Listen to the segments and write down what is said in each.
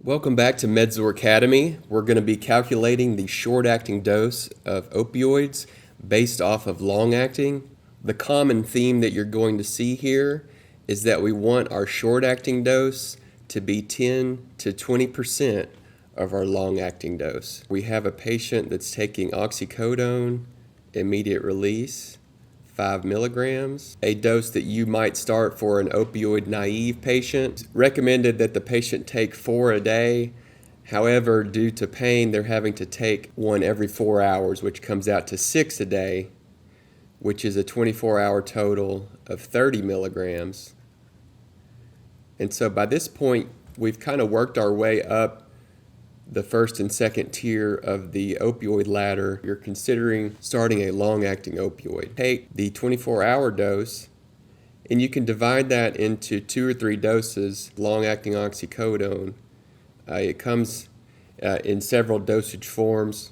Welcome back to Medzoar Academy. We're going to be calculating the short-acting dose of opioids based off of long-acting. The common theme that you're going to see here is that we want our short-acting dose to be 10 to 20% of our long-acting dose. We have a patient that's taking oxycodone, immediate release, 5 milligrams, a dose that you might start for an opioid naive patient. It's recommended that the patient take 4 a day. However, due to pain, they're having to take one every 4 hours, which comes out to 6 a day, which is a 24-hour total of 30 milligrams. And so by this point, we've kind of worked our way up the first and second tier of the opioid ladder. You're considering starting a long-acting opioid. Take the 24-hour dose, and you can divide that into 2 or 3 doses. Long-acting oxycodone, it comes in several dosage forms,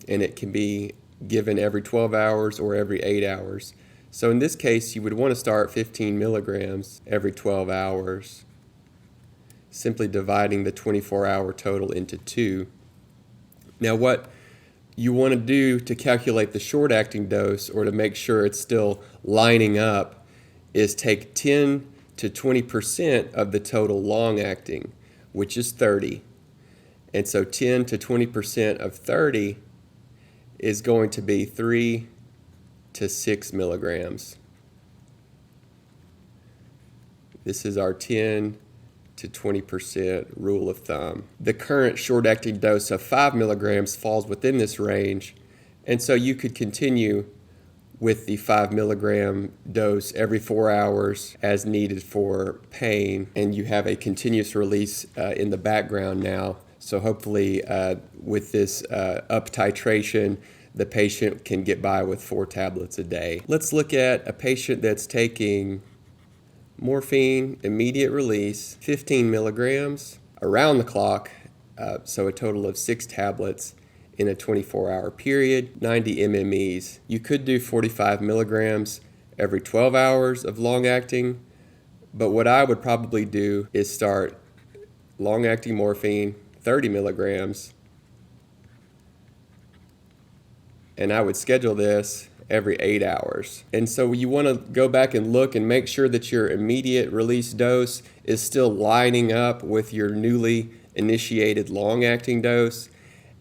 and it can be given every 12 hours or every 8 hours. So in this case, you would want to start 15 milligrams every 12 hours. Simply dividing the 24-hour total into 2. Now what you want to do to calculate the short-acting dose, or to make sure it's still lining up, is take 10 to 20% of the total long-acting, which is 30. And so 10 to 20% of 30 is going to be 3 to 6 milligrams. This is our 10 to 20% rule of thumb. The current short-acting dose of 5 milligrams falls within this range, and so you could continue with the 5 milligram dose every 4 hours as needed for pain, and you have a continuous release in the background now. So hopefully with this up titration, the patient can get by with 4 tablets a day. Let's look at a patient that's taking morphine, immediate release, 15 milligrams around the clock, so a total of 6 tablets in a 24-hour period, 90 MMEs. You could do 45 milligrams every 12 hours of long-acting, but what I would probably do is start long-acting morphine, 30 milligrams, and I would schedule this every 8 hours. And so you want to go back and look and make sure that your immediate release dose is still lining up with your newly initiated long-acting dose.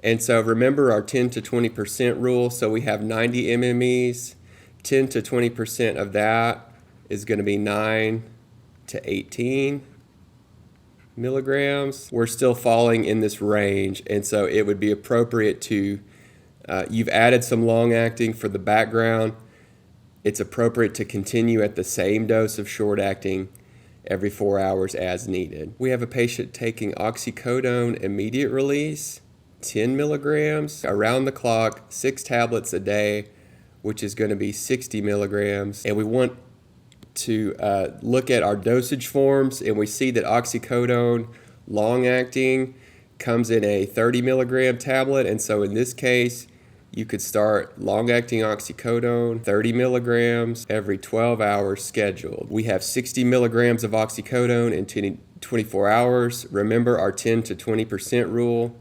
And so remember our 10 to 20% rule. So we have 90 MMEs. 10 to 20% of that is going to be 9 to 18 milligrams. We're still falling in this range, and so it would be appropriate to you've added some long-acting for the background. It's appropriate to continue at the same dose of short-acting every 4 hours as needed. We have a patient taking oxycodone immediate release, 10 milligrams, around the clock, 6 tablets a day, which is going to be 60 milligrams. And we want to look at our dosage forms, and we see that oxycodone long-acting comes in a 30 milligram tablet, and so in this case, you could start long-acting oxycodone, 30 milligrams every 12 hours scheduled. We have 60 milligrams of oxycodone in 24 hours. Remember our 10 to 20% rule.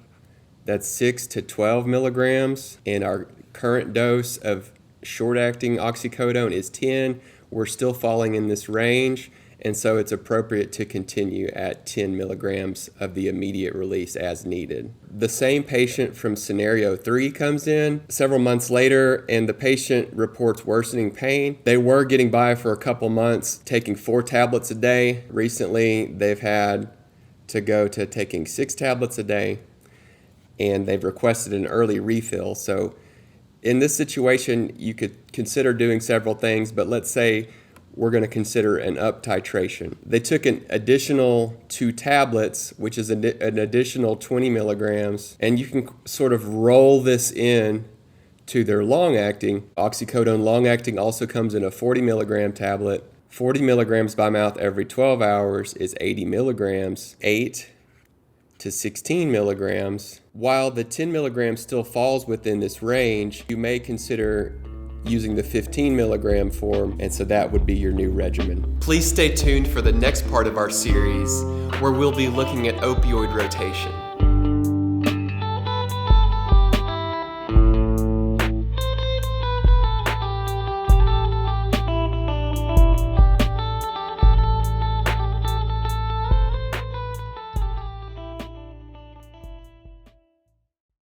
That's 6 to 12 milligrams, and our current dose of short-acting oxycodone is 10. We're still falling in this range, and so it's appropriate to continue at 10 milligrams of the immediate release as needed. The same patient from scenario 3 comes in several months later, and the patient reports worsening pain. They were getting by for a couple months, taking 4 tablets a day. Recently, they've had to go to taking 6 tablets a day, and they've requested an early refill. So in this situation, you could consider doing several things, but let's say we're going to consider an up titration. They took an additional 2 tablets, which is an additional 20 milligrams, and you can sort of roll this in to their long-acting. Oxycodone long-acting also comes in a 40 milligram tablet. 40 milligrams by mouth every 12 hours is 80 milligrams, 8 to 16 milligrams. While the 10 milligrams still falls within this range, you may consider using the 15 milligram form, and so that would be your new regimen. Please stay tuned for the next part of our series, where we'll be looking at opioid rotation.